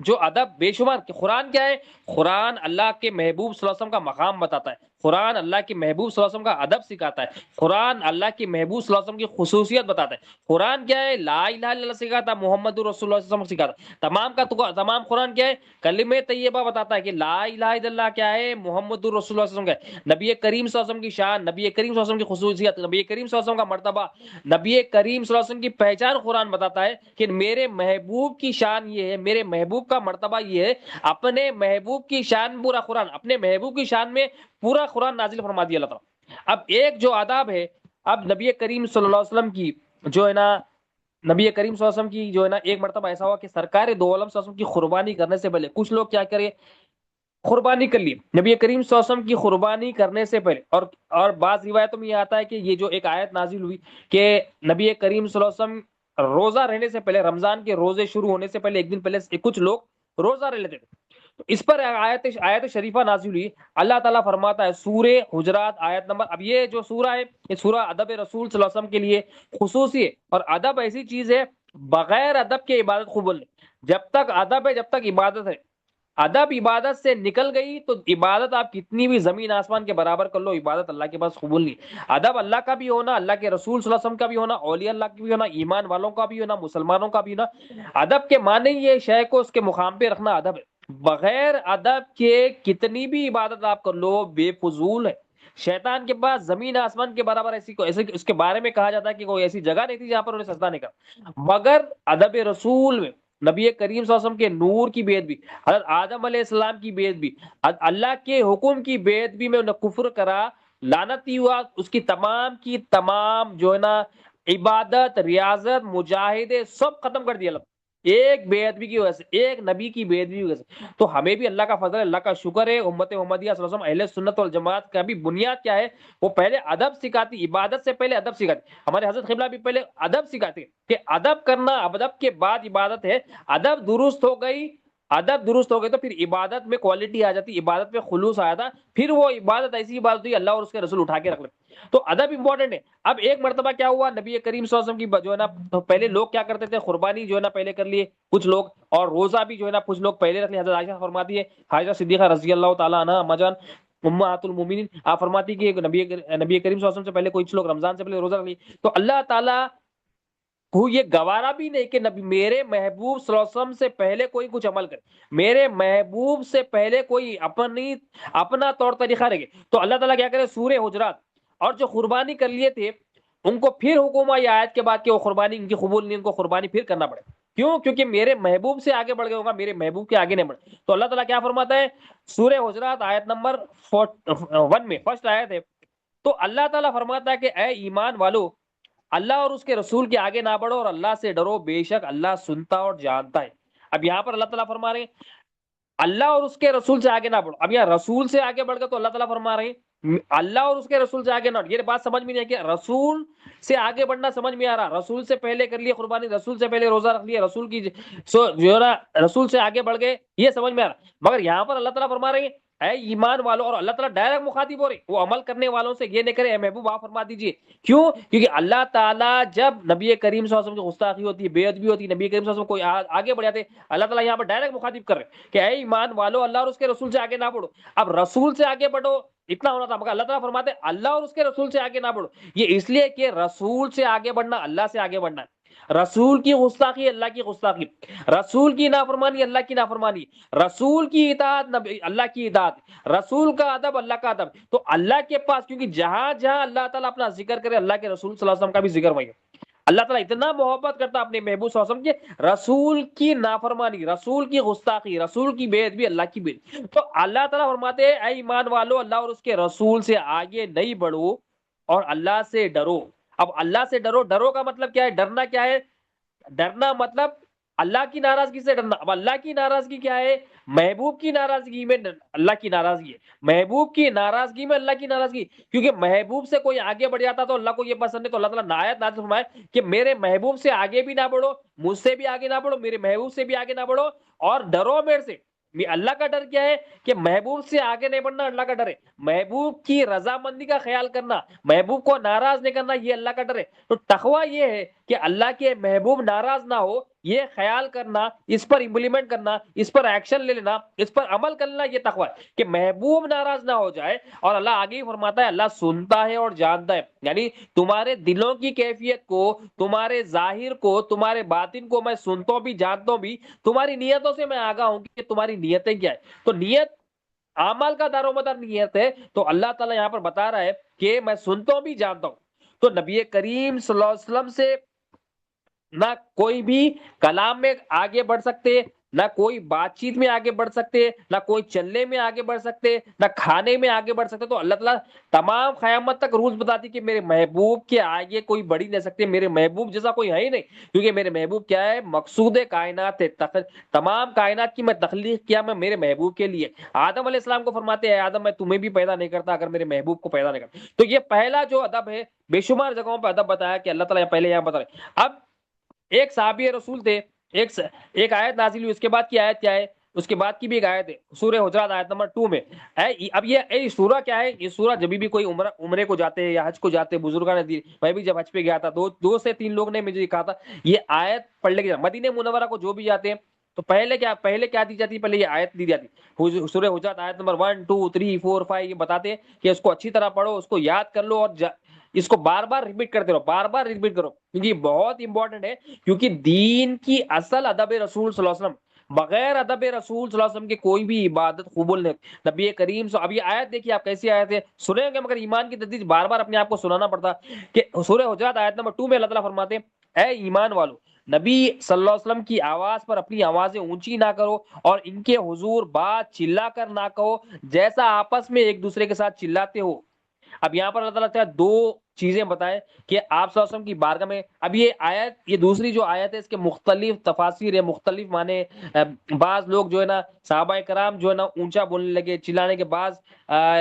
جو ادب بے شمار. کہ قرآن کیا ہے؟ قرآن اللہ کے محبوب صلی اللہ علیہ وسلم کا مقام بتاتا ہے. قرآن اللہ کے محبوب صلی اللہ علیہ وسلم کا ادب سکھاتا ہے. قرآن اللہ کے محبوب صلی اللہ علیہ وسلم کی خصوصیت بتاتا ہے. قرآن کیا ہے؟ لا الہ الا اللہ سکھاتا ہے, محمد رسول اللہ صلی اللہ علیہ وسلم سکھاتا ہے. تمام قرآن کیا ہے؟ کلمہ طیبہ بتاتا ہے کہ لا الہ الا اللہ کیا ہے, محمد رسول اللہ صلی اللہ علیہ وسلم کا ہے. نبی کریم صلی اللہ علیہ وسلم کی شان, نبی کریم صلی اللہ علیہ وسلم کی خصوصیت, نبی کریم صلی اللہ علیہ وسلم کا مرتبہ, نبی کریم صلی اللہ علیہ وسلم کی پہچان قرآن بتاتا ہے کہ میرے محبوب کی شان یہ ہے, میرے محبوب کا مرتبہ یہ ہے. اپنے محبوب کی شان پورا قرآن, اپنے محبوب کی شان میں پورا قرآن نازل فرما دیا اللہ تعالیٰ. اب ایک جو آداب ہے, اب نبی کریم صلی اللہ علیہ وسلم کی جو ہے نا, نبی کریم صلی اللہ علیہ وسلم کی جو ہے نا, ایک مرتبہ ایسا ہوا کہ سرکار دو عالم صلی اللہ علیہ وسلم کی قربانی کرنے سے پہلے کچھ لوگ کیا کرے, قربانی کر لی. نبی کریم صلی اللہ علیہ وسلم کی قربانی کرنے سے پہلے, اور بعض روایتوں میں یہ آتا ہے کہ یہ جو ایک آیت نازل ہوئی کہ نبی کریم صلی اللہ علیہ وسلم روزہ رہنے سے پہلے, رمضان کے روزے شروع ہونے سے پہلے ایک دن پہلے کچھ لوگ روزہ رہ لیتے تھے. تو اس پر آیت شریفہ نازل ہوئی. اللہ تعالیٰ فرماتا ہے سورہ حجرات آیت نمبر, اب یہ جو سورہ ہے یہ سورہ ادب رسول صلی اللہ علیہ وسلم کے لیے خصوصی ہے. اور ادب ایسی چیز ہے, بغیر ادب کے عبادت قبول نہیں. جب تک ادب ہے جب تک عبادت ہے. ادب عبادت سے نکل گئی تو عبادت آپ کتنی بھی زمین آسمان کے برابر کر لو, عبادت اللہ کے پاس قبول نہیں. ادب اللہ کا بھی ہونا, اللہ کے رسول صلی اللہ علیہ وسلم کا بھی ہونا, اولیاء اللہ کا بھی ہونا, ایمان والوں کا بھی ہونا, مسلمانوں کا بھی ہونا. ادب کے معنی یہ شے کو اس کے مقام پہ رکھنا ادب ہے. بغیر ادب کے کتنی بھی عبادت آپ کر لو بے فضول ہے. شیطان کے پاس زمین آسمان کے برابر ایسے اس کے بارے میں کہا جاتا ہے کہ کوئی ایسی جگہ نہیں تھی جہاں پر انہیں سجدہ نہیں کرا. مگر ادب رسول میں نبی کریم صلی اللہ علیہ وسلم کے نور کی بیعت بھی, حضرت آدم علیہ السلام کی بیعت بھی, اللہ کے حکم کی بیعت بھی میں انہیں کفر کرا, لعنتی ہوا, اس کی تمام جو ہے نا عبادت, ریاضت, مجاہدے سب ختم کر دیا اللہ, ایک بے ادبی کی وجہ سے, ایک نبی کی بے ادبی کی وجہ سے. تو ہمیں بھی اللہ کا فضل, اللہ کا شکر ہے, امت محمدیہ صلی اللہ علیہ وسلم اہل سنت والجماعت کا بھی بنیاد کیا ہے, وہ پہلے ادب سکھاتی, عبادت سے پہلے ادب سکھاتی. ہمارے حضرت قبلہ بھی پہلے ادب سکھاتے کہ ادب کرنا, ادب کے بعد عبادت ہے. ادب درست ہو گئی, ادب درست ہو گئی تو پھر عبادت میں کوالٹی آ جاتی, عبادت میں خلوص آیا تھا, پھر وہ عبادت ایسی عبادت ہوئی اللہ اور اس کے رسول اٹھا کے رکھ لے. تو ادب امپورٹنٹ ہے. اب ایک مرتبہ کیا ہوا, نبی کریم صلی اللہ علیہ وسلم کی جو ہے نا, پہلے لوگ کیا کرتے تھے, قربانی جو ہے نا پہلے کر لیے کچھ لوگ, اور روزہ بھی جو ہے نا کچھ لوگ پہلے رکھ لیے. حضرت عائشہ فرماتی ہے, عائشہ صدیقہ رضی اللہ تعالیٰ عنہا اما جان امہات المومنین, آپ فرماتی کہ نبی کریم صلی اللہ علیہ وسلم سے پہلے کچھ لوگ رمضان سے پہلے روزہ رکھ لیے. تو اللہ تعالیٰ کو یہ گوارا بھی نہیں کہ نبی میرے محبوب صلی اللہ علیہ وسلم سے پہلے کوئی کچھ عمل کرے, میرے محبوب سے پہلے کوئی اپنا طور طریقہ رکھے. تو اللہ تعالیٰ کیا کرے, سورہ حجرات, اور جو قربانی کر لیے تھے ان کو پھر حکم آئی آیت کے بعد کہ وہ قربانی ان کی قبول نہیں, ان کو قربانی پھر کرنا پڑے. کیوں؟ کیونکہ میرے محبوب سے آگے بڑھ گئے ہوگا, میرے محبوب کے آگے نہیں بڑھے. تو اللہ تعالیٰ کیا فرماتا ہے سورہ حجرات آیت نمبر 1 میں, فرسٹ آیت ہے. تو اللہ تعالیٰ فرماتا ہے کہ اے ایمان والو, اللہ اور اس کے رسول کے آگے نہ بڑھو اور اللہ سے ڈرو, بے شک اللہ سنتا اور جانتا ہے. اب یہاں پر اللہ تعالیٰ فرما رہے ہیں اللہ اور اس کے رسول سے آگے نہ بڑھو. اب یہاں رسول سے آگے بڑھ گئے تو اللہ تعالیٰ فرما رہے ہیں اللہ اور اس کے رسول سے آگے نہ بڑھو. یہ بات سمجھ میں نہیں ہے کہ رسول سے آگے بڑھنا سمجھ میں آ رہا, رسول سے پہلے کر لیے قربانی, رسول سے پہلے روزہ رکھ لیا, رسول کی جو ہے نا رسول سے آگے بڑھ گئے, یہ سمجھ میں آ رہا. مگر یہاں پر اللہ تعالیٰ فرما رہے ہیں اے ایمان والو, اور اللہ تعالیٰ ڈائریکٹ مخاطب ہو رہے, وہ عمل کرنے والوں سے یہ نہیں کرے اے محبوب آپ فرما دیجئے. کیوں؟ کیونکہ اللہ تعالیٰ جب نبی کریم صلی اللہ علیہ وسلم کی گستاخی ہوتی ہے, بے ادبی ہوتی ہے, نبی کریم صلی اللہ علیہ وسلم کوئی آگے بڑھ جاتے, اللہ تعالیٰ یہاں پر ڈائریکٹ مخاطب کر رہے کہ اے ایمان والو, اللہ اور اس کے رسول سے آگے نہ بڑھو. اب رسول سے آگے بڑھو اتنا ہونا تھا, مگر اللہ تعالیٰ فرماتے اللہ اور اس کے رسول سے آگے نہ بڑھو. یہ اس لیے کہ رسول سے آگے بڑھنا اللہ سے آگے بڑھنا ہے. رسول کی گستاخی اللہ کی گستاخی, رسول کی نافرمانی اللہ کی نافرمانی, رسول کی اطاعت اللہ کی اطاعت, رسول کا ادب اللہ کا ادب. تو اللہ کے پاس کیونکہ جہاں جہاں اللہ تعالیٰ اپنا ذکر کرے, اللہ کے رسول صلی اللہ علیہ وسلم کا بھی ذکر وہی ہے. اللہ تعالیٰ اتنا محبت کرتا اپنے محبوب صلی اللہ علیہ وسلم کے, رسول کی نافرمانی, رسول کی گستاخی, رسول کی بے ادبی اللہ کی بے. تو اللہ تعالیٰ فرماتے ہیں اے ایمان والو, اللہ اور اس کے رسول سے آگے نہیں بڑھو اور اللہ سے ڈرو. اب اللہ سے ڈرو, ڈرو کا مطلب کیا ہے, ڈرنا کیا ہے, ڈرنا مطلب اللہ کی ناراضگی سے ڈرنا. اب اللہ کی ناراضگی کیا ہے, محبوب کی ناراضگی میں اللہ کی ناراضگی ہے, محبوب کی ناراضگی میں اللہ کی ناراضگی. کیونکہ محبوب سے کوئی آگے بڑھ جاتا تو اللہ کو یہ پسند ہے, تو اللہ تعالیٰ نے آیت نازل فرمائے کہ میرے محبوب سے آگے بھی نہ بڑھو, مجھ سے بھی آگے نہ بڑھو, میرے محبوب سے بھی آگے نہ بڑھو, اور ڈرو میرے سے. اللہ کا ڈر کیا ہے کہ محبوب سے آگے نہیں بڑھنا, اللہ کا ڈر ہے. محبوب کی رضامندی کا خیال کرنا, محبوب کو ناراض نہیں کرنا, یہ اللہ کا ڈر ہے. تو تقویٰ یہ ہے کہ اللہ کے محبوب ناراض نہ ہو، یہ خیال کرنا، اس پر امپلیمنٹ کرنا، اس پر ایکشن لے لینا، اس پر عمل کرنا، یہ تقوی ہے کہ محبوب ناراض نہ ہو جائے۔ اور اللہ آگے ہی فرماتا ہے اللہ سنتا ہے اور جانتا ہے، یعنی تمہارے دلوں کی کیفیت کو، تمہارے ظاہر کو، تمہارے باطن کو میں سنتا ہوں بھی، جانتا ہوں بھی، تمہاری نیتوں سے میں آگاہ ہوں کہ تمہاری نیتیں کیا ہے۔ تو نیت اعمال کا دار و مدار نیت ہے، تو اللہ تعالیٰ یہاں پر بتا رہا ہے کہ میں سنتا ہوں بھی جانتا ہوں۔ تو نبی کریم صلی اللہ علیہ وسلم سے نہ کوئی بھی کلام میں آگے بڑھ سکتے، نہ کوئی بات چیت میں آگے بڑھ سکتے، نہ کوئی چلنے میں آگے بڑھ سکتے، نہ کھانے میں آگے بڑھ سکتے۔ تو اللہ تعالیٰ تمام قیامت تک رولز بتاتی کہ میرے محبوب کے آگے کوئی بڑھ ہی نہیں سکتے، میرے محبوب جیسا کوئی ہے ہی نہیں، کیونکہ میرے محبوب کیا ہے؟ مقصود کائنات ہے، تمام کائنات کی میں تخلیق کیا میں میرے محبوب کے لیے۔ آدم علیہ السلام کو فرماتے ہیں آدم میں تمہیں بھی پیدا نہیں کرتا اگر میرے محبوب کو پیدا نہیں کرتا۔ تو یہ پہلا جو ادب ہے، بے شمار جگہوں پہ ادب بتایا کہ اللہ تعالیٰ پہلے یہاں بتا رہے۔ اب ایک صحابی رسول تھے، ایک آیت نازل ہوئی، اس کے بعد کی آیت کیا ہے؟ اس کے بعد کی بھی ایک آیت ہے سورہ حجرات آیت نمبر 2 میں۔ اب یہ سورہ کیا ہے؟ یہ سورہ جب بھی کوئی عمرے کو جاتے ہیں یا حج کو جاتے ہیں، بزرگان نے، میں بھی جب حج پہ گیا تھا دو سے تین لوگ نے مجھے کہا تھا یہ آیت پڑھ لے کے مدینہ منورہ کو جو بھی جاتے ہیں تو پہلے کیا دی جاتی ہے؟ پہلے یہ آیت دی جاتی، سورہ حجرات آیت نمبر 1 2 3 4 5، یہ بتاتے ہیں کہ اس کو اچھی طرح پڑھو، اس کو یاد کر لو، اور اس کو بار بار ریپیٹ کرتے رہو، بار بار ریپیٹ کرو، کیونکہ یہ بہت امپورٹنٹ ہے۔ کیونکہ دین کی اصل ادب رسول صلی اللہ علیہ وسلم، بغیر ادب رسول صلی اللہ علیہ وسلم کے کوئی بھی عبادت قبول نہیں۔ نبی کریم اب یہ آیت دیکھیے آپ کیسی آیت ہے، سنیں گے مگر ایمان کی تجدید بار بار اپنے آپ کو سنانا پڑتا کہ سورہ حجرات آیت نمبر 2 میں اللہ تعالیٰ فرماتے ہیں اے ایمان والو، نبی صلی اللہ علیہ وسلم کی آواز پر اپنی آوازیں اونچی نہ کرو اور ان کے حضور بات چلا کر نہ کہو جیسا آپس میں ایک دوسرے کے ساتھ چلاتے ہو۔ اب یہاں پر اللہ تعالیٰ دو چیزیں بتائیں کہ آپ صلی اللہ علیہ وسلم کی بارگاہ میں، اب یہ آیت، یہ دوسری جو آیت ہے اس کے مختلف تفاسیر ہے، مختلف معنی۔ بعض لوگ جو ہے نا صحابہ کرام جو ہے نا اونچا بولنے لگے، چلانے کے، بعض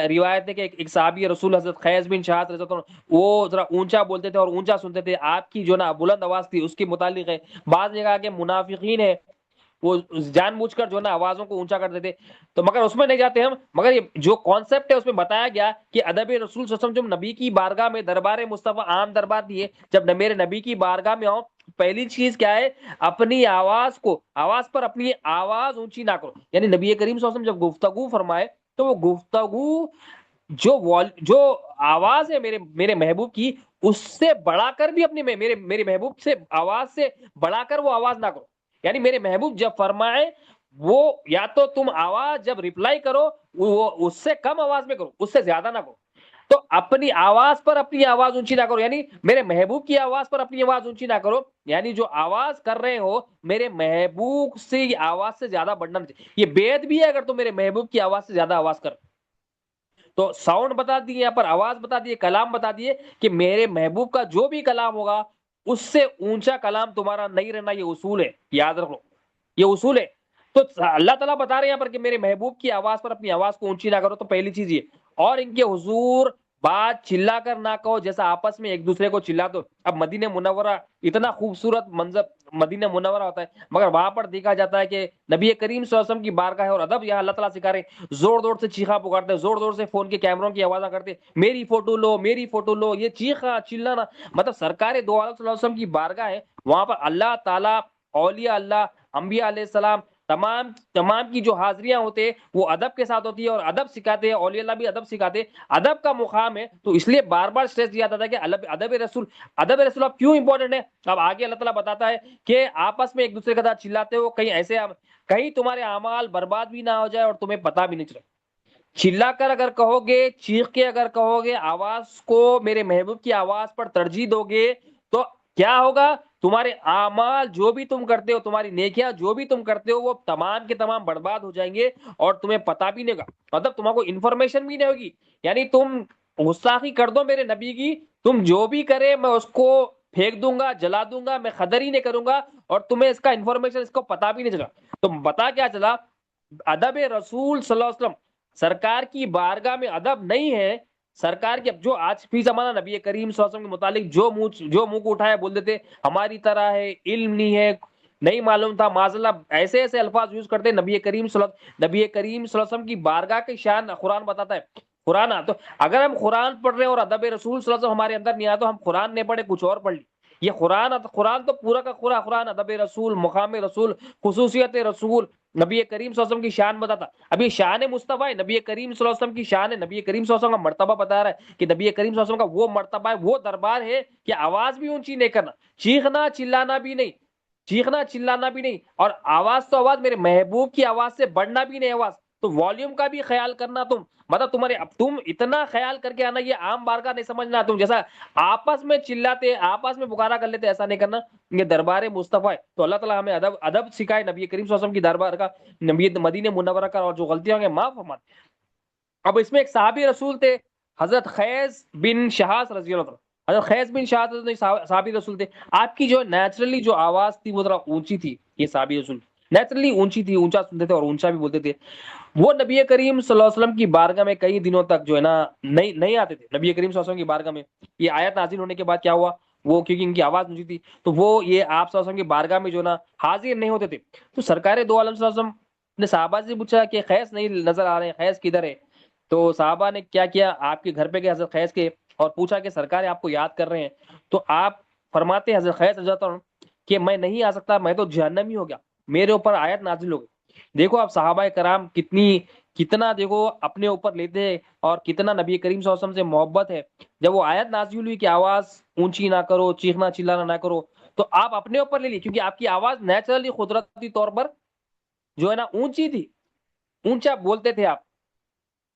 روایت ہے کہ ایک صحابی رسول حضرت خیز بن شہاد رضی اللہ عنہ وہ ذرا اونچا بولتے تھے اور اونچا سنتے تھے، آپ کی جو ہے نا بلند آواز تھی اس کے متعلق ہے۔ بعض نے کہا کہ منافقین ہے وہ جان بوجھ کر جو ہے نا آوازوں کو اونچا کرتے تھے، تو مگر اس میں نہیں جاتے ہم، مگر یہ جو کانسیپٹ ہے اس میں بتایا گیا کہ ادب رسول صلی اللہ علیہ وسلم جب نبی کی بارگاہ میں، دربار مصطفیٰ عام دربار دیے، جب میرے نبی کی بارگاہ میں آؤ، پہلی چیز کیا ہے؟ اپنی آواز پر اپنی آواز اونچی نہ کرو۔ یعنی نبی کریم صلی اللہ علیہ وسلم جب گفتگو فرمائے تو وہ گفتگو جو آواز ہے میرے محبوب کی، اس سے بڑھا کر بھی اپنی میرے محبوب سے آواز سے بڑھا کر وہ آواز نہ کرو۔ یعنی میرے محبوب جب فرمائے وہ یا تو تم آواز جب ریپلائی کرو وہ اس سے کم آواز میں کرو، اس سے زیادہ نہ کرو۔ تو اپنی آواز پر اپنی آواز اونچی نہ کرو، یعنی میرے محبوب کی آواز پر اپنی آواز اونچی نہ کرو، یعنی جو آواز کر رہے ہو میرے محبوب سے آواز سے زیادہ بڑھنا نہیں چاہیے۔ یہ بیعت بھی ہے اگر تم میرے محبوب کی آواز سے زیادہ آواز کر، تو ساؤنڈ بتا دیے، یہاں پر آواز بتا دیے، کلام بتا دیے کہ میرے محبوب کا جو بھی کلام ہوگا اس سے اونچا کلام تمہارا نہیں رہنا، یہ اصول ہے، یاد رکھو یہ اصول ہے۔ تو اللہ تعالیٰ بتا رہے ہیں یہاں پر کہ میرے محبوب کی آواز پر اپنی آواز کو اونچی نہ کرو، تو پہلی چیز یہ، اور ان کے حضور بات چلا کر نہ کہو جیسا آپس میں ایک دوسرے کو چلا دو۔ اب مدینہ منورہ اتنا خوبصورت منظر مدینہ منورہ ہوتا ہے، مگر وہاں پر دیکھا جاتا ہے کہ نبی کریم صلی اللہ علیہ وسلم کی بارگاہ ہے اور ادب یہاں اللہ تعالیٰ سکھا رہے ہیں، زور زور سے چیخا پکارتے، زور زور سے فون کے کیمروں کی آوازیں کرتے، میری فوٹو لو میری فوٹو لو، یہ چیخا چلانا، مطلب سرکار دو عالم صلی اللہ علیہ وسلم کی بارگاہ ہے، وہاں پر اللہ تعالیٰ، اولیاء اللہ، انبیاء علیہ السلام، تمام کی جو حاضریاں ہوتے ہیں وہ ادب کے ساتھ ہوتی ہے اور ادب سکھاتے ہیں، اولیاء اللہ بھی ادب سکھاتے ہیں، ادب کا مقام ہے۔ تو اس لیے بار بار اسٹریس دیا جاتا ہے کہ ادب رسول اب کیوں امپورٹنٹ ہے۔ اب آگے اللہ تعالیٰ بتاتا ہے کہ آپس میں ایک دوسرے کے ساتھ چلاتے ہو، کہیں تمہارے اعمال برباد بھی نہ ہو جائے اور تمہیں پتہ بھی نہیں چلے۔ چلا کر اگر کہو گے، چیخ کے اگر کہو گے، آواز کو میرے محبوب کی آواز پر ترجیح دو گے تو کیا ہوگا؟ تمہارے اعمال جو بھی تم کرتے ہو، تمہاری نیکیاں جو بھی تم کرتے ہو، وہ تمام کے تمام برباد ہو جائیں گے اور تمہیں پتہ بھی نہیں ہوگا، مطلب تمہیں کوئی انفارمیشن بھی نہیں ہوگی۔ یعنی تم گستاخی کر دو میرے نبی کی، تم جو بھی کرے میں اس کو پھینک دوں گا، جلا دوں گا، میں قدر ہی نہیں کروں گا اور تمہیں اس کا انفارمیشن، اس کو پتہ بھی نہیں چلا۔ تو پتہ کیا چلا؟ ادب رسول صلی اللہ علیہ وسلم، سرکار کی بارگاہ میں ادب نہیں ہے، سرکار کی جو آج فی زمانہ نبی کریم صلی اللہ علیہ وسلم کے متعلق جو منہ کو اٹھایا بول دیتے ہماری طرح ہے، علم نہیں ہے، نہیں معلوم تھا، معاذ اللہ ایسے ایسے الفاظ یوز کرتے۔ نبی کریم صلی اللہ علیہ وسلم کی بارگاہ کی شان قرآن بتاتا ہے۔ تو اگر ہم قرآن پڑھ رہے ہیں اور ادب رسول صلی اللہ علیہ وسلم ہمارے اندر نہیں آیا تو ہم قرآن نہیں پڑھے، کچھ اور پڑھ لی، یہ قرآن تو پورا کا پورا قرآن ادب رسول، مقام رسول، خصوصیت رسول، نبی کریم صلی اللہ علیہ وسلم کی شان بتاتا. اب یہ شان مصطفیٰ ہے، نبی کریم صلی اللہ علیہ وسلم کی شان ہے، نبی کریم صلی اللہ علیہ وسلم کا مرتبہ بتا رہا ہے کہ نبی کریم صلی اللہ علیہ وسلم کا وہ مرتبہ ہے، وہ دربار ہے کہ آواز بھی اونچی نہیں کرنا، چیخنا چلانا بھی نہیں، چیخنا چلانا بھی نہیں، اور آواز تو آواز میرے محبوب کی آواز سے بڑھنا بھی نہیں آواز. تو والیوم کا بھی خیال کرنا تم، مطلب تم اتنا خیال کر کے آنا، یہ عام بار کا نہیں سمجھنا. تم جیسا آپس میں چلاتے آپس میں پکارا کر لیتے ایسا نہیں کرنا. یہ دربار مصطفیٰ ہے، تو اللہ تعالیٰ ہمیں ادب سکھائے نبی کریم صلی اللہ علیہ وسلم کی دربار کا، نبی مدینہ منورہ کا، اور جو غلطیاں ہیں معاف فرمائے. اب اس میں ایک صحابی رسول تھے حضرت خیز بن شہاس رضی اللہ عنہ. حضرت خیز بن شہاس صحابی رسول تھے. آپ کی جو نیچرلی جو آواز تھی وہ ذرا اونچی تھی. یہ صحابی رسول نیچرلی اونچی تھی، اونچا سنتے تھے اور اونچا بھی بولتے تھے. وہ نبی کریم صلی اللہ علیہ وسلم کی بارگاہ میں کئی دنوں تک جو ہے نا نہیں آتے تھے. نبی کریم صلی اللہ علیہ وسلم کی بارگاہ میں یہ آیت نازل ہونے کے بعد کیا ہوا، وہ کیونکہ ان کی آواز اونچی تھی تو وہ یہ آپ صلی اللہ علیہ وسلم کی بارگاہ میں جو نا حاضر نہیں ہوتے تھے. تو سرکار دو عالم صلی اللہ علیہ وسلم نے صحابہ سے پوچھا کہ خیز نہیں نظر آ رہے ہیں، خیز کدھر ہے؟ تو صحابہ نے کیا کیا، آپ کے گھر پہ گئے حضرت خیز کے اور پوچھا کہ سرکار آپ کو یاد کر رہے ہیں. تو آپ فرماتے ہیں حضرت خیز حضرت کہ میں نہیں آ سکتا، میں تو جہنمی ہو گیا، میرے اوپر آیت نازل ہو گئی. دیکھو آپ صحابہ کرام کتنا دیکھو اپنے اوپر لیتے ہیں اور کتنا نبی کریم صلی اللہ علیہ وسلم سے محبت ہے. جب وہ آیت نازل ہوئی کہ آواز اونچی نہ کرو، چیخنا چلانا نہ کرو، تو آپ اپنے اوپر لے لی کیونکہ آپ کی آواز نیچرلی قدرتی طور پر جو ہے نا اونچی تھی، اونچا بولتے تھے آپ،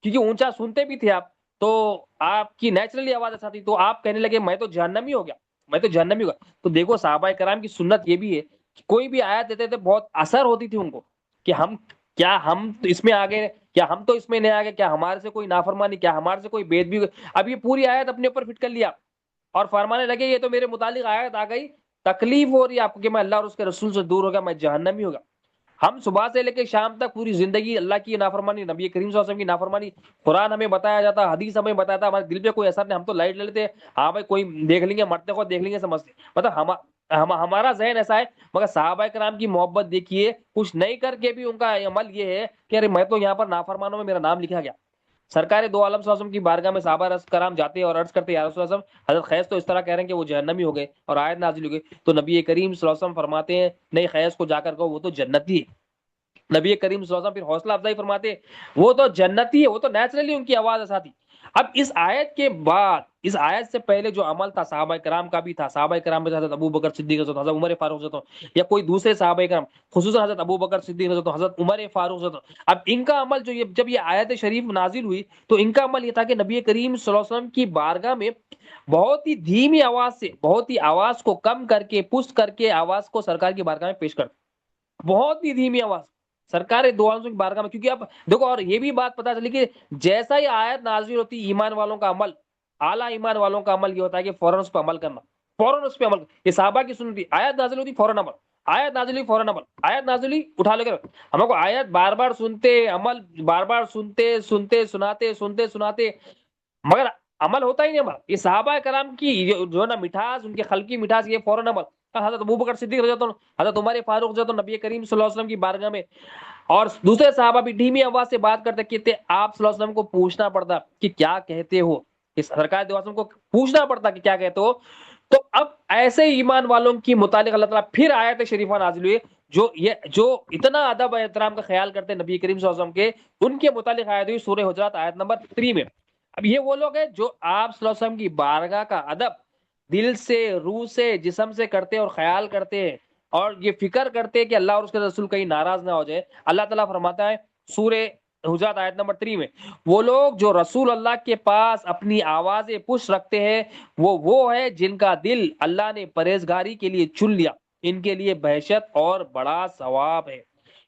کیونکہ اونچا سنتے بھی تھے آپ، تو آپ کی نیچرلی آواز ایسا تھی. تو آپ کہنے لگے میں تو جہنمی ہو گیا، میں تو جہنمی ہو گیا. تو دیکھو صحابہ کرام کی سنت یہ بھی ہے کہ کوئی بھی آیت دیتے تھے بہت اثر ہوتی تھی ان کو کہ ہم تو اس میں آگے، کیا ہم تو اس میں نہیں آگے، کیا ہمارے سے کوئی نافرمانی، کیا ہمارے سے کوئی بید بھی. اب یہ پوری آیت اپنے اوپر فٹ کر لیا اور فرمانے لگے یہ تو میرے متعلق آیت آ گئی، تکلیف ہو رہی ہے آپ کو کہ میں اللہ اور اس کے رسول سے دور ہو گیا، میں جہنمی ہوگا. ہم صبح سے لے کے شام تک پوری زندگی اللہ کی نافرمانی، نبی کریم صلی اللہ علیہ وسلم کی نافرمانی، قرآن ہمیں بتایا جاتا، حدیث ہمیں بتایا، ہمارے دل پہ کوئی اثر نہیں، ہم تو لائٹ لے لیتے. ہاں بھائی کوئی دیکھ لیں گے، مرتے کو دیکھ لیں گے، سمجھتے مطلب ہمارا ذہن ایسا ہے. مگر صحابہ کرام کی محبت دیکھیے، کچھ نہیں کر کے بھی ان کا عمل یہ ہے کہ ارے میں تو یہاں پر نافرمانوں میں میرا نام لکھا گیا. سرکار دو عالم صلی اللہ علیہ وسلم کی بارگاہ میں صحابہ کرام جاتے اور عرض کرتے یا رسول اللہ صلی اللہ علیہ وسلم، حضرت خیز تو اس طرح کہہ رہے ہیں کہ وہ جہنمی ہو گئے اور آیت نازل ہو گئی. تو نبی کریم صلی اللہ علیہ وسلم فرماتے ہیں نہیں، خیز کو جا کر کہو وہ تو جنتی ہے. نبی کریم صلی اللہ علیہ وسلم پھر حوصلہ افزائی فرماتے وہ تو جنتی ہے، وہ تو نیچرلی ان کی آواز ایسا تھی. اب اس آیت کے بعد، اس آیت سے پہلے جو عمل تھا صحابہ کرام کا بھی تھا. صحابہ کرام میں حضرت ابو بکر صدیق حضرت عمر فاروق حضرت یا کوئی دوسرے صحابہ کرام، خصوصاً حضرت ابو بکر صدیق حضرت عمر فاروق حضرت. اب ان کا عمل جو جب یہ آیت شریف نازل ہوئی تو ان کا عمل یہ تھا کہ نبی کریم صلی اللہ علیہ وسلم کی بارگاہ میں بہت ہی دھیمی آواز سے، بہت ہی آواز کو کم کر کے، پست کر کے آواز کو سرکار کی بارگاہ میں پیش کر، بہت ہی دھیمی آواز سرکار دو عالم کی بارگاہ میں. کیونکہ اب دیکھو اور یہ بھی بات پتا چلی کہ جیسا ہی آیت نازل ہوتی، ایمان والوں کا عمل، اعلیٰ ایمان والوں کا عمل یہ ہوتا ہے کہ فوراً اس پہ عمل کرنا، فوراً اس پہ عمل. یہ صحابہ کی سنت تھی، آیت نازل ہوتی فوراً عمل، آیت نازل ہوئی فوراً عمل، آیت نازل ہوئی اٹھا لے کر. ہم کو آیت بار بار سنتے، عمل بار بار سنتے سنتے سناتے مگر عمل ہوتا ہی نہیں عمل. یہ صحابہ کرام کی جو ہے نا مٹھاس، ان کے خلقی مٹھاس، یہ فوراً عمل. حضرت ابو بکر صدیق رضی اللہ عنہ، حضرت عمر فاروق رضی اللہ عنہ نبی کریم صلی اللہ علیہ وسلم کی بارگاہ میں، اور دوسرے صحابہ بھی دھیمی آواز سے بات کرتے کہتے آپ صلی اللہ علیہ وسلم کو پوچھنا پڑتا کہ کیا کہتے ہو، اس سرکار دو عالم کو پوچھنا پڑتا کہ کیا کہتے ہو. تو اب ایسے ایمان والوں کی متعلق اللہ تعالیٰ پھر آیت شریفہ نازل ہوئی جو اتنا ادب احترام کا خیال کرتے نبی کریم صلی اللہ علیہ وسلم کے، ان کے متعلق آیت ہوئی سورہ حجرات آیت نمبر 3 میں. اب یہ وہ لوگ ہیں جو آپ صلی اللہ علیہ وسلم کی بارگاہ کا ادب دل سے، روح سے، جسم سے کرتے اور خیال کرتے ہیں اور یہ فکر کرتے کہ اللہ اور اس کے رسول کہیں ناراض نہ ہو جائے. اللہ تعالیٰ فرماتا ہے سورہ حجرات آیت نمبر 3 میں، وہ لوگ جو رسول اللہ کے پاس اپنی آوازیں پش رکھتے ہیں وہ ہے جن کا دل اللہ نے پرہیزگاری کے لیے چن لیا، ان کے لیے بہشت اور بڑا ثواب ہے.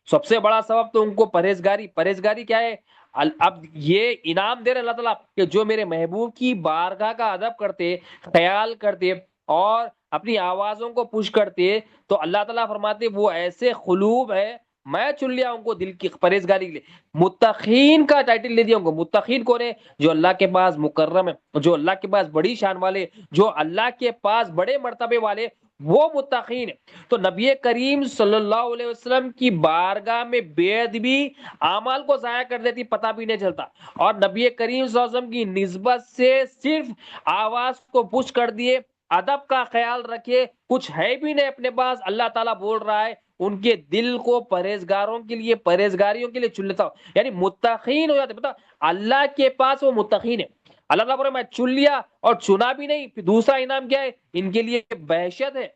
سب سے بڑا ثواب تو ان کو پرہیزگاری کیا ہے؟ اب یہ انعام دے رہے اللہ تعالیٰ کہ جو میرے محبوب کی بارگاہ کا ادب کرتے، خیال کرتے اور اپنی آوازوں کو پش کرتے، تو اللہ تعالیٰ فرماتے وہ ایسے قلوب ہے، میں چن لیا ان کو دل کی پرہیزگاری کے لیے. متقین کا ٹائٹل دے دیا ان کو. متقین کون ہے؟ جو اللہ کے پاس مکرم ہے، جو اللہ کے پاس بڑی شان والے، جو اللہ کے پاس بڑے مرتبے والے، وہ متقین ہے. تو نبی کریم صلی اللہ علیہ وسلم کی بارگاہ میں بے ادبی اعمال کو ضائع کر دیتی، پتہ بھی نہیں چلتا. اور نبی کریم صلی اللہ علیہ وسلم کی نسبت سے صرف آواز کو پش کر دیے، ادب کا خیال رکھے. کچھ ہے بھی نہیں اپنے پاس, اللہ تعالیٰ بول رہا ہے ان کے دل کو پرہیزگاروں کے لیے, پرہیزگاریوں کے لیے چن لیتا ہوں, یعنی متقین ہو جاتے. پتا اللہ کے پاس وہ متقین ہے. اللہ تعالیٰ بولے میں چن لیا اور چنا بھی نہیں. پھر دوسرا انعام کیا ہے, ان کے لیے بہشت ہے,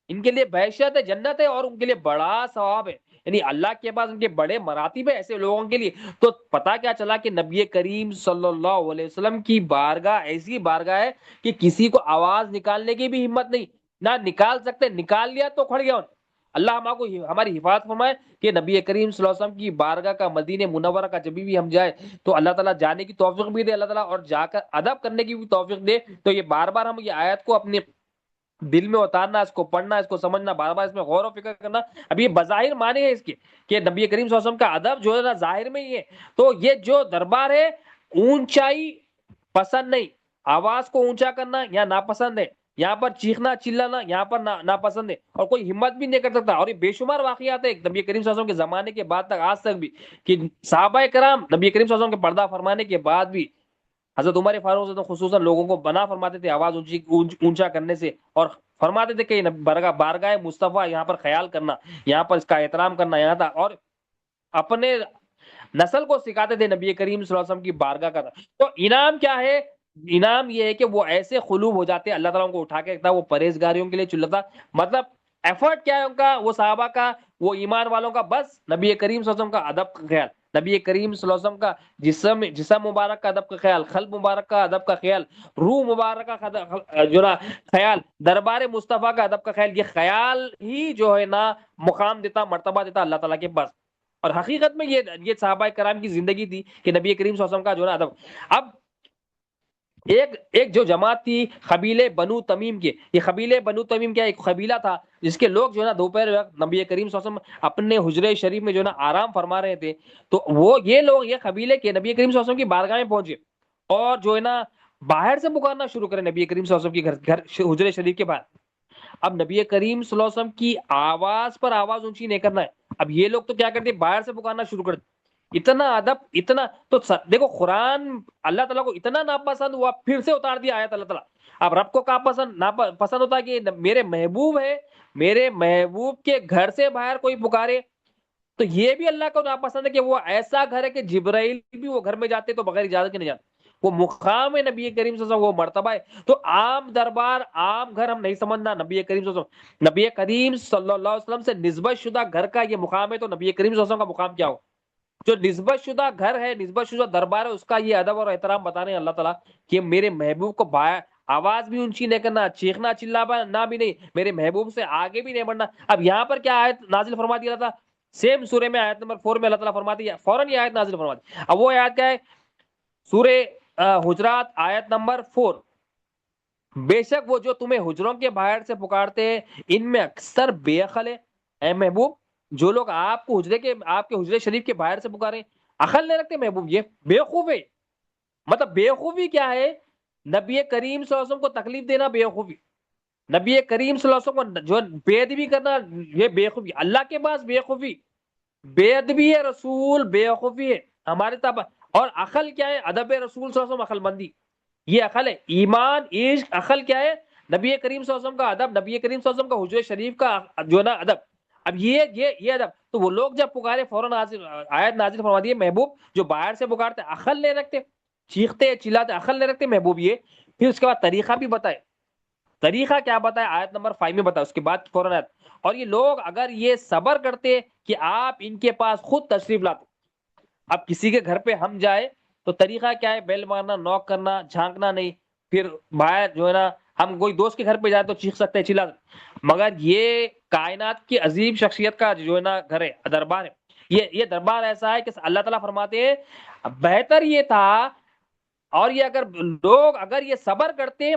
ان کے لیے بہشت ہے, جنت ہے, اور ان کے لیے بڑا ثواب ہے. یعنی اللہ کے پاس ان کے بڑے مراتب ہے ایسے لوگوں کے لیے. تو پتا کیا چلا کہ نبی کریم صلی اللہ علیہ وسلم کی بارگاہ ایسی بارگاہ ہے کہ کسی کو آواز نکالنے کی بھی ہمت نہیں, نہ نکال سکتے, نکال لیا تو کھڑ گیا. اللہ ہماری حفاظت فرمائے کہ نبی کریم صلی اللہ علیہ وسلم کی بارگاہ کا, مدینہ منورہ کا جب بھی ہم جائے تو اللہ تعالیٰ جانے کی توفیق بھی دے اللہ تعالیٰ, اور جا کر ادب کرنے کی بھی توفیق دے. تو یہ بار بار ہم یہ آیت کو اپنے دل میں اتارنا, اس کو پڑھنا, اس کو سمجھنا, بار بار اس میں غور و فکر کرنا. اب یہ بظاہر معنی ہے اس کے کہ نبی کریم صلی اللہ علیہ وسلم کا ادب جو ہے نا ظاہر میں ہی ہے. تو یہ جو دربار ہے اونچائی پسند نہیں, آواز کو اونچا کرنا یہاں ناپسند ہے, یہاں پر چیخنا چلانا یہاں پر ناپسند ہے, اور کوئی ہمت بھی نہیں کر سکتا. اور یہ بے شمار واقعات ہے نبی کریم صلی اللہ علیہ وسلم کے زمانے کے بعد تک آج تک بھی کہ صحابہ کرام نبی کریم صلی اللہ علیہ وسلم کے پردہ فرمانے کے بعد بھی حضرت عمر فاروق سے تو خصوصاً لوگوں کو بنا فرماتے تھے آواز اونچا کرنے سے, اور فرماتے تھے کہ بارگاہ مصطفیٰ یہاں پر خیال کرنا, یہاں پر اس کا احترام کرنا یہاں تھا, اور اپنے نسل کو سکھاتے تھے نبی کریم صلی اللہ علیہ وسلم کی بارگاہ کا. تو انعام کیا ہے, انعام یہ ہے کہ وہ ایسے قلوب ہو جاتے ہیں, اللہ تعالیٰ ان کو اٹھا کے رکھتا ہے, وہ پرہیزگاریوں کے لیے چلتا. مطلب ایفرٹ کیا ہے ان کا, وہ صحابہ کا, وہ ایمان والوں کا, بس نبی کریم صلی اللہ علیہ وسلم کا ادب کا خیال, نبی کریم صلی اللہ علیہ وسلم کا جسم مبارک کا ادب کا خیال, قلب مبارک کا ادب کا خیال, روح مبارک کا جو نا خیال, دربار مصطفیٰ کا ادب کا خیال. یہ خیال ہی جو ہے نا مقام دیتا, مرتبہ دیتا اللہ تعالیٰ کے پاس. اور حقیقت میں یہ صحابہ کرام کی زندگی تھی کہ نبی کریم صلی اللہ علیہ وسلم کا جو نا ادب. اب ایک جو جماعت تھی قبیلے بنو تمیم کے, یہ قبیلے بنو تمیم کیا ایک قبیلہ تھا جس کے لوگ جو ہے نا دوپہر وقت نبی کریم صلی اللہ علیہ وسلم اپنے حجرے شریف میں جو ہے نا آرام فرما رہے تھے. تو یہ لوگ یہ قبیلے کے نبی کریم صلی اللہ علیہ وسلم کی بارگاہ میں پہنچے اور جو ہے نا باہر سے پکارنا شروع کرے نبی کریم صلی اللہ علیہ وسلم کی گھر حجرے شریف کے باہر. اب نبی کریم صلی اللہ علیہ وسلم کی آواز پر آواز اونچی نہیں کرنا ہے. اب یہ لوگ تو کیا کرتے باہر سے پکارنا شروع کرتے. اتنا ادب, اتنا تو دیکھو قرآن اللہ تعالیٰ کو اتنا ناپسند ہوا, پھر سے اتار دیا آیت اللہ تعالیٰ. اب رب کو کہاں پسند ہوتا ہے کہ میرے محبوب ہے, میرے محبوب کے گھر سے باہر کوئی پکارے. تو یہ بھی اللہ کو ناپسند ہے کہ وہ ایسا گھر ہے کہ جبرائیل بھی وہ گھر میں جاتے تو بغیر اجازت کے نہیں جاتے. وہ مقام ہے نبی کریم صلی اللہ علیہ وسلم, وہ مرتبہ ہے. تو عام دربار, عام گھر ہم نہیں سمجھنا. نبی کریم صلی اللہ علیہ وسلم, نبی کریم صلی اللہ علیہ وسلم سے نسبت شدہ گھر کا یہ مقام ہے, تو نبی کریم صلی اللہ علیہ وسلم کا مقام کیا ہو. جو نسبت شدہ گھر ہے, نسبت شدہ دربار ہے, اس کا یہ ادب اور احترام بتا رہے ہیں اللہ تعالیٰ کہ میرے محبوب کو آواز بھی اونچی نہیں کرنا, چیخنا چلانا بھی نہیں, میرے محبوب سے آگے بھی نہیں بڑھنا. اب یہاں پر کیا آیت نازل فرما دیا تھا, سیم سورہ میں آیت نمبر 4 میں اللہ تعالیٰ فرماتی ہے, فوراً یہ آیت نازل فرما دی. اب وہ آیت کیا ہے, سورہ حجرات آیت نمبر 4, بے شک وہ جو تمہیں حجروں کے باہر سے پکارتے ہیں ان میں اکثر بے عقل ہے. اے محبوب, جو لوگ آپ کے حجرے شریف کے باہر سے پکارے عقل نہیں رکھتے محبوب, یہ بیوقوف ہے. مطلب بیوقوفی کیا ہے, نبی کریم صلی اللہ علیہ وسلم کو تکلیف دینا بیوقوفی, نبی کریم صلی اللہ علیہ وسلم کو جو بے ادبی کرنا یہ بیوقوفی. اللہ کے پاس بیوقوفی, بے ادبی ہے رسول, بیوقوفی ہے ہمارے تب. اور عقل کیا ہے, ادب رسول صلی اللہ علیہ وسلم, عقل مندی, یہ عقل ہے. ایمان عشق عقل کیا ہے, نبی کریم صلی اللہ علیہ وسلم کا ادب, نبی کریم صلی اللہ علیہ وسلم کا حجرے شریف کا جو ہے نا ادب. اب یہ ادب, تو وہ لوگ جب پکارے فوراً آیت نازل فرما دیے, محبوب جو باہر سے پکارتے عقل نہیں رکھتے, چیختے چلاتے عقل نہیں رکھتے محبوب. یہ پھر اس کے بعد طریقہ بھی بتائے. طریقہ کیا بتائے آیت نمبر 5 میں بتایا, اس کے بعد فوراً آیت, اور یہ لوگ اگر یہ صبر کرتے کہ آپ ان کے پاس خود تشریف لاتے. اب کسی کے گھر پہ ہم جائے تو طریقہ کیا ہے, بیل مارنا, نوک کرنا, جھانکنا نہیں. پھر باہر جو ہے نا ہم کوئی دوست کے گھر پہ جائے تو چیخ سکتے ہیں, چلا. مگر یہ کائنات کی عظیم شخصیت کا جو ہے نا گھر ہے, دربار ہے. یہ دربار ایسا ہے کہ اللہ تعالیٰ فرماتے ہیں بہتر یہ تھا, اور یہ اگر یہ صبر کرتے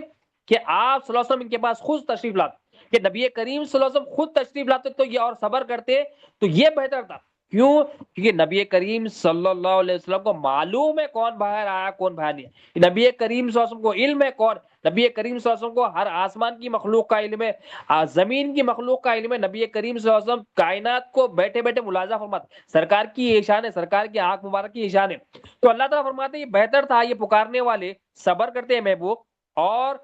کہ آپ صلی اللہ علیہ وسلم ان کے پاس خود تشریف لاتے, کہ نبی کریم صلی اللہ علیہ وسلم خود تشریف لاتے تو یہ اور صبر کرتے تو یہ بہتر تھا. کیوں, کیونکہ نبی کریم صلی اللہ علیہ وسلم کو معلوم ہے کون باہر آیا کون باہر نہیں. نبی کریم صلی اللہ علیہ وسلم کو علم ہے کون, نبی کریم صلی اللہ علیہ وسلم کو ہر آسمان کی مخلوق کا علم ہے, زمین کی مخلوق کا علم ہے. نبی کریم صلی اللہ علیہ وسلم کائنات کو بیٹھے بیٹھے ملاحظہ فرماتے, سرکار کی یہ شان ہے, سرکار کی آنکھ مبارک کی یہ شان ہے. تو اللہ تعالیٰ فرماتے ہیں یہ بہتر تھا, یہ پکارنے والے صبر کرتے ہیں محبوب, اور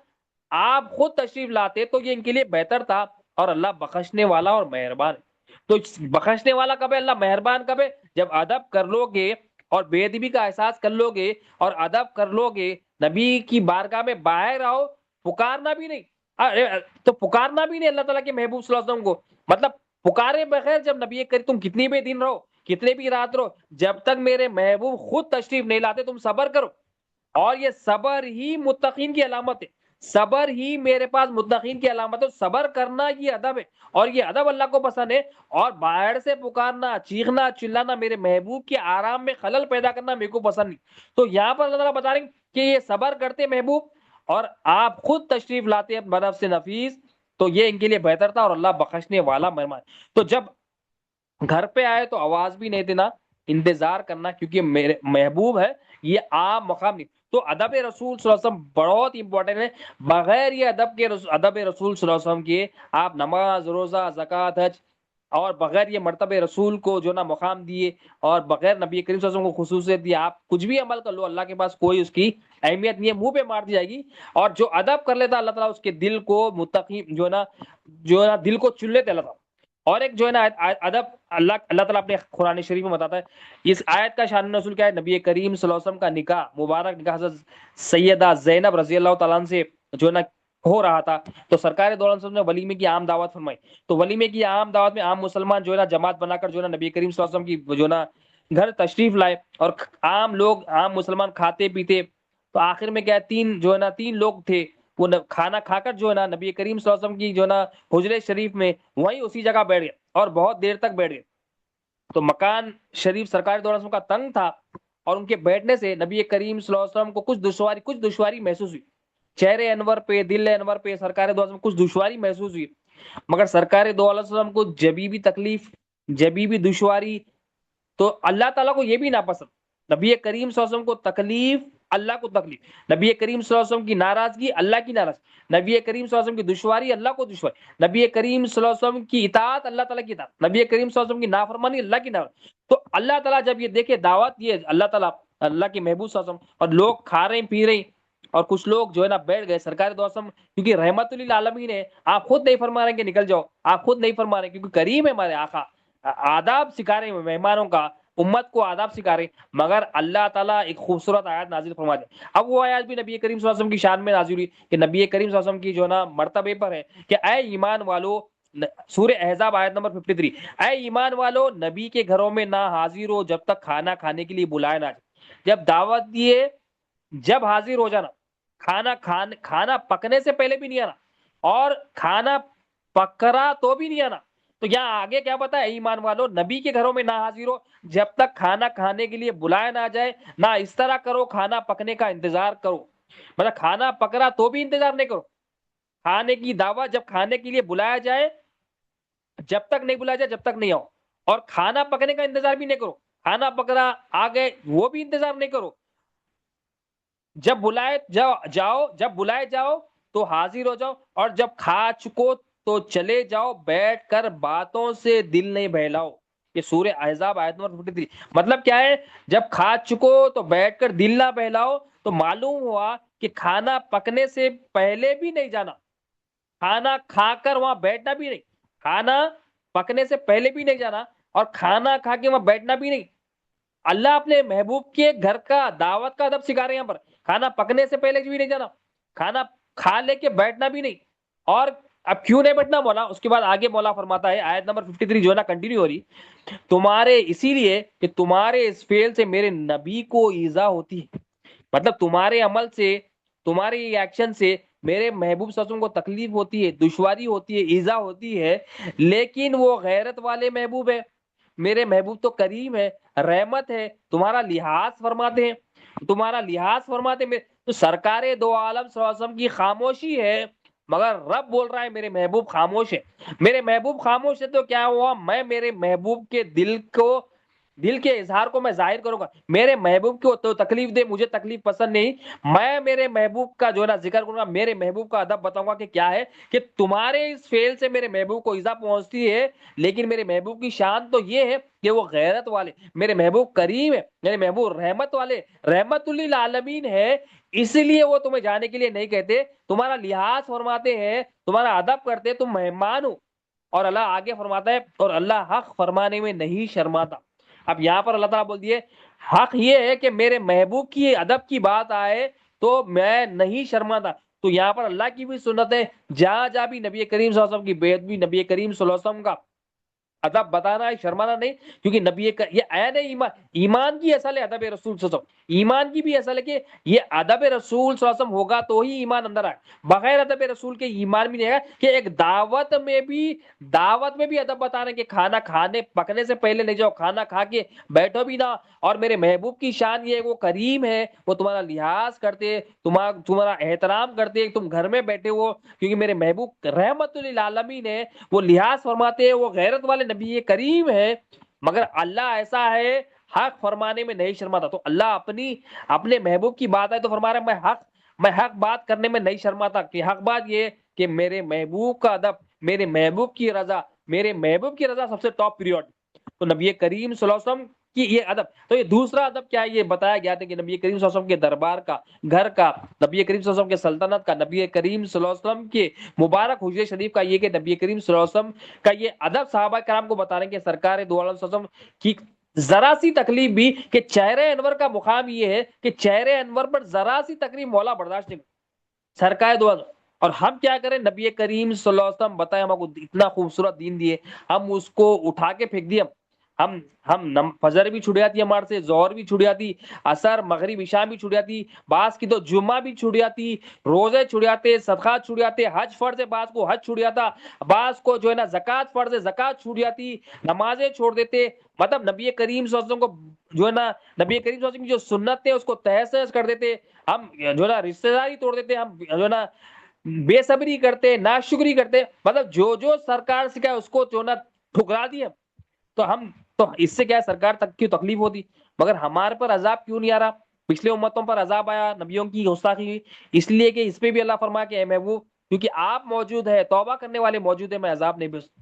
آپ خود تشریف لاتے تو یہ ان کے لیے بہتر تھا، اور اللہ بخشنے والا اور مہربان ہے۔ تو بخشنے والا کب ہے، اللہ مہربان کب ہے؟ جب ادب کر لو گے اور بے ادبی کا احساس کر لو گے اور ادب کر لو گے، نبی کی بارگاہ میں باہر آؤ، پکارنا بھی نہیں، تو پکارنا بھی نہیں اللہ تعالیٰ کے محبوب صلی اللہ علیہ وسلم کو، مطلب پکارے بغیر جب نبی کریم، تم کتنی بھی دن رہو، کتنے بھی رات رہو، جب تک میرے محبوب خود تشریف نہیں لاتے تم صبر کرو، اور یہ صبر ہی متقین کی علامت ہے، صبر ہی میرے پاس متقین کی علامت ہے، صبر کرنا یہ ادب ہے، اور یہ ادب اللہ کو پسند ہے، اور باہر سے پکارنا، چیخنا، چلانا، میرے محبوب کے آرام میں خلل پیدا کرنا میرے کو پسند نہیں۔ تو یہاں پر اللہ تعالیٰ بتا رہے ہیں کہ یہ صبر کرتے محبوب، اور آپ خود تشریف لاتے ہیں بنفس سے نفیس، تو یہ ان کے لیے بہتر تھا، اور اللہ بخشنے والا مہربان۔ تو جب گھر پہ آئے تو آواز بھی نہیں دینا، انتظار کرنا، کیونکہ میرے محبوب ہے، یہ عام مقام نہیں۔ تو ادب رسول صلی اللہ علیہ وسلم بہت امپورٹنٹ ہے، بغیر یہ ادب رسول صلی اللہ علیہ وسلم کے آپ نماز، روزہ، زکوٰۃ، حج، اور بغیر یہ مرتبہ رسول کو جو نا مقام دیے، اور بغیر نبی کریم صلی اللہ علیہ وسلم کو خصوصیت دی، آپ کچھ بھی عمل کر لو، اللہ کے پاس کوئی اس کی اہمیت نہیں ہے، منہ پہ مار دی جائے گی۔ اور جو ادب کر لیتا اللہ تعالیٰ، اس کے دل کو متقی جو نا دل کو چن لیتے اللہ تعالیٰ۔ اور ایک جو ہے نا ادب، اللہ تعالیٰ اپنے قرآن شریف میں بتاتا ہے، اس آیت کا شان نزول کیا ہے، نبی کریم صلی اللہ علیہ وسلم کا نکاح، مبارک نکاح حضرت سیدہ زینب رضی اللہ تعالیٰ عنہ سے جو ہے نا ہو رہا تھا، تو سرکار دو عالم صلی اللہ علیہ وسلم نے ولیمے کی عام دعوت فرمائی، تو ولیمے کی عام دعوت میں عام مسلمان جو ہے نا جماعت بنا کر جو ہے نا نبی کریم صلی اللہ علیہ وسلم کی جو ہے نا گھر تشریف لائے، اور عام لوگ، عام مسلمان کھاتے پیتے، تو آخر میں کیا ہے، تین لوگ تھے، وہ کھانا کھا کر جو ہے نا نبی کریم صلی اللہ علیہ وسلم کی جو ہے نا حجرے شریف میں وہیں اسی جگہ بیٹھ گئے، اور بہت دیر تک بیٹھ گئے۔ تو مکان شریف سرکار دو عالم کا تنگ تھا، اور ان کے بیٹھنے سے نبی کریم صلی اللہ علیہ وسلم کو کچھ دشواری محسوس ہوئی، چہرے انور پہ، دل انور پہ سرکار دو عالم کچھ دشواری محسوس ہوئی، مگر سرکار دو علیہ وسلم کو جبھی بھی تکلیف، جبھی بھی دشواری، تو اللہ تعالیٰ کو یہ بھی ناپسند، نبی کریم صلی اللہ علیہ وسلم کو تکلیف، اللہ کو تکلیف، نبی کریم صلی اللہ علیہ وسلم کی ناراضگی، اللہ کی ناراضگی، نبی کریم صلی اللہ علیہ وسلم کی دشواری، اللہ کو دشواری، نبی کریم صلی اللہ علیہ وسلم کی اطاعت، اللہ تعالیٰ کی اطاعت، نبی کریم صلی اللہ علیہ وسلم کی نافرمانی، اللہ کی نافرمانی۔ تو اللہ تعالیٰ جب یہ دیکھے دعوت، یہ اللہ تعالیٰ، اللہ کے محبوب صلی اللہ علیہ وسلم، اور لوگ کھا رہے ہیں، پی رہے ہیں، اور کچھ لوگ جو ہے نا بیٹھ گئے، سرکار دو عالم کیونکہ رحمت للعالمین ہے، آپ خود نہیں فرما رہے ہیں کہ نکل جاؤ، آپ خود نہیں فرما رہے ہیں کیونکہ کریم ہے ہمارے آقا، آداب سکھا رہے ہیں مہمانوں کا، امت کو آداب سکھا رہے ہیں، مگر اللہ تعالیٰ ایک خوبصورت آیات نازل فرما دے۔ اب وہ آیات بھی نبی کریم صلی اللہ علیہ وسلم کی شان میں نازل ہوئی کہ نبی کریم صلی اللہ علیہ وسلم کی جو نا مرتبے پر ہے کہ اے ایمان والو، سورہ احزاب آیت نمبر 53، اے ایمان والو، نبی کے گھروں میں نہ حاضر ہو جب تک کھانا کھانے کے لیے بلائے نہ جائے، جب دعوت دیے جب حاضر ہو جانا، کھانا پکنے سے پہلے بھی نہیں آنا، اور کھانا پک رہا تو بھی نہیں آنا۔ تو یہاں آگے کیا بتا ہے، ایمان والو، نبی کے گھروں میں نہ حاضر ہو جب تک کھانا کھانے کے لیے بلایا نہ جائے، نہ اس طرح کرو کھانا پکنے کا انتظار کرو، مطلب کھانا پک رہا تو بھی انتظار نہیں کرو، کھانے کی دعوت جب کھانے کے لیے بلایا جائے، جب تک نہیں بلایا جائے جب تک نہیں آؤ، اور کھانا پکنے کا انتظار بھی نہیں کرو، کھانا پک رہا آ گئے وہ بھی انتظار نہیں کرو، جب بلائے جاؤ، جب بلائے جاؤ تو حاضر ہو جاؤ، اور جب کھا چکو تو چلے جاؤ، بیٹھ کر باتوں سے دل نہیں بہلاؤ۔ یہ سورہ احزاب آیت نمبر 53، مطلب کیا ہے، جب کھا چکو تو بیٹھ کر دل نہ بہلاؤ، تو معلوم ہوا کہ کھانا پکنے سے پہلے بھی نہیں جانا، کھانا کھا کر وہاں بیٹھنا بھی نہیں، کھانا پکنے سے پہلے بھی نہیں جانا، اور کھانا کھا کے وہاں بیٹھنا بھی نہیں۔ اللہ اپنے محبوب کے گھر کا دعوت کا ادب سکھا رہے ہیں یہاں پر، کھانا پکنے سے پہلے بھی نہیں جانا، کھانا کھا لے کے بیٹھنا بھی نہیں۔ اور اب کیوں نہیں بیٹھنا مولا، اس کے بعد آگے مولا فرماتا ہے، آیت نمبر 53 جو ہے نا کنٹینیو ہو رہی، تمہارے اسی لیے کہ تمہارے اس فعل سے میرے نبی کو ایذا ہوتی ہے، مطلب تمہارے عمل سے، تمہارے ایکشن سے میرے محبوب صلی اللہ علیہ وسلم کو تکلیف ہوتی ہے، دشواری ہوتی ہے، ایذا ہوتی ہے، لیکن وہ غیرت والے محبوب ہے، میرے محبوب تو کریم ہے، رحمت ہے، تمہارا لحاظ فرماتے ہیں، تمہارا لحاظ فرماتے ہیں۔ تو سرکار دو عالم صلی اللہ علیہ وسلم کی خاموشی ہے، مگر رب بول رہا ہے میرے محبوب خاموش ہے، میرے محبوب خاموش ہے، تو کیا ہوا، میں میرے محبوب کے دل کو دل کے اظہار کو میں ظاہر کروں گا. میرے محبوب کو تو تکلیف دے مجھے تکلیف پسند نہیں. میں میرے محبوب کا جو ہے نا ذکر کروں گا, میرے محبوب کا ادب بتاؤں گا کہ کیا ہے, کہ تمہارے اس فعل سے میرے محبوب کو ایذا پہنچتی ہے, لیکن میرے محبوب کی شان تو یہ ہے کہ وہ غیرت والے, میرے محبوب کریم ہے, میرے محبوب رحمت والے, رحمت للعالمین ہے. اسی لیے وہ تمہیں جانے کے لیے نہیں کہتے, تمہارا لحاظ فرماتے ہیں, تمہارا ادب کرتے, تم مہمان ہو. اور اللہ آگے فرماتا ہے, اور اللہ حق فرمانے میں نہیں شرماتا. اب یہاں پر اللہ تعالیٰ بول دیے حق یہ ہے کہ میرے محبوب کی ادب کی بات آئے تو میں نہیں شرماتا. تو یہاں پر اللہ کی بھی سنت ہے, جہاں جہاں بھی نبی کریم صلی اللہ علیہ وسلم کی بیعت بھی, نبی کریم صلی اللہ علیہ وسلم کا ادب بتانا ہے, شرمانا نہیں. کیونکہ نبی یہ عین ایمان, ایمان کی اصل ہے ادب رسول صلی اللہ علیہ وسلم, ایمان کی بھی اصل ہے کہ یہ ادب رسول صلی اللہ علیہ وسلم ہوگا تو ہی ایمان اندر آئے. بغیر ادب رسول کے ایمان بھی نہیں ہے. کہ ایک دعوت میں بھی ادب بتانے کے, کھانا کھانے پکنے سے پہلے نہیں جاؤ, کھانا کھا کے بیٹھو بھی نہ. اور میرے محبوب کی شان یہ ہے وہ کریم ہے, وہ تمہارا لحاظ کرتے, تمہارا احترام کرتے, تم گھر میں بیٹھے ہو, کیونکہ میرے محبوب رحمت للعالمین ہے, وہ لحاظ فرماتے ہیں, وہ غیرت والے نبی کریم ہے. مگر اللہ ایسا ہے حق فرمانے میں نہیں شرماتا. تو اللہ اپنے محبوب کی بات ہے تو فرما رہا ہے میں حق بات کرنے میں نہیں شرماتا. کہ حق بات یہ کہ میرے محبوب کا ادب, میرے محبوب کی رضا, میرے محبوب کی رضا سب سے ٹاپ پیریوڈ. تو نبی کریم صلی اللہ علیہ وسلم کی یہ ادب. تو یہ دوسرا ادب کیا ہے, یہ بتایا گیا تھا کہ نبی کریم صلی اللہ علیہ وسلم کے دربار کا, گھر کا, نبی کریم صلی اللہ علیہ وسلم کے سلطنت کا, نبی کریم صلی اللہ علیہ وسلم کے مبارک حجرے شریف کا, یہ کہ نبی کریم صلی اللہ علیہ وسلم کا یہ ادب صحابہ کرام کو بتا رہے ہیں کہ سرکار دو عالم صلی اللہ علیہ وسلم کی ذرا سی تکلیف بھی, کہ چہرے انور کا مقام یہ ہے کہ چہرے انور پر ذرا سی تکلیف مولا برداشت نہیں, سرکار دو عالم. اور ہم کیا کریں, نبی کریم صلی اللہ علیہ وسلم بتائیں, ہم کو اتنا خوبصورت دین دیے, ہم اس کو اٹھا کے پھینک دیے. ہم فجر بھی چھٹ جاتی ہمارے سے, ظہر بھی چھٹ جاتی, عصر مغرب عشاء بھی چھٹ جاتی, بعض کی تو جمعہ بھی چھٹ جاتی, روزے چھٹ جاتے, صدقات چھٹ جاتے, حج فرض ہے بعض کو حج چھٹ جاتا, بعض کو جو ہے نا زکات فرض ہے زکات چھوٹ جاتی, نمازیں چھوڑ دیتے. مطلب نبی کریم صلی اللہ علیہ وسلم کو جو ہے نا, نبی کریم صلی اللہ علیہ وسلم کی جو سنت ہے اس کو تہس نہس کر دیتے. ہم جو ہے نا رشتہ داری توڑ دیتے, ہم جو ہے نا بے صبری کرتے, ناشکری کرتے, مطلب جو سرکار سے کیا اس کو جو نا ٹھکرا دیا. تو اس سے کیا ہے, سرکار تک کی تکلیف ہوتی. مگر ہمارے پر عذاب کیوں نہیں آ رہا؟ پچھلے امتوں پر عذاب آیا, نبیوں کی گستاخی ہوئی, اس لیے کہ اس پہ بھی اللہ فرمایا کہ اے محبوب کیونکہ آپ موجود ہے, توبہ کرنے والے موجود ہیں, میں عذاب نہیں بھیجتا.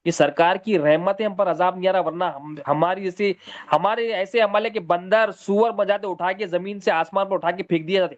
یہ سرکار کی رحمت ہے, ہم پر عذاب نہیں آ رہا, ورنہ ہمارے ایسے عمل ہے کہ بندر سور بجاتے اٹھا کے زمین سے آسمان پر اٹھا کے پھینک دیا جاتے.